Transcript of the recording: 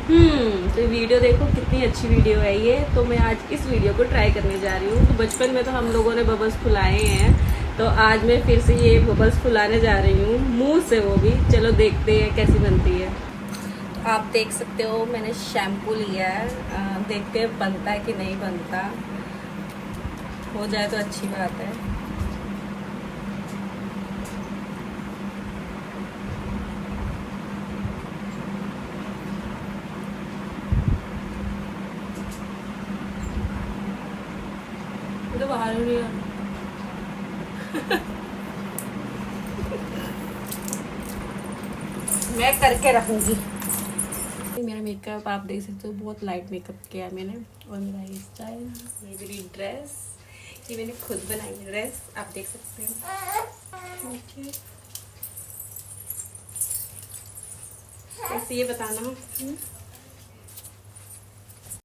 तो वीडियो देखो कितनी अच्छी वीडियो है ये। तो मैं आज इस वीडियो को ट्राई करने जा रही हूँ। तो बचपन में तो हम लोगों ने बबल्स फुलाए हैं, तो आज मैं फिर से ये बबल्स फुलाने जा रही हूँ, मुंह से वो भी। चलो देखते हैं कैसी बनती है। तो आप देख सकते हो मैंने शैम्पू लिया है, देखते हैं बनता है कि नहीं बनता। हो जाए तो अच्छी बात है। तो बाहर नहीं आ मैं करके रखूंगी। मेरा मेकअप आप देख सकते हो, बहुत लाइट मेकअप किया मैंने। और मेरा हेयर स्टाइल, मेरी ड्रेस, ये मैंने खुद बनाई है ड्रेस, आप देख सकते हो। ओके, कैसे ये बताना।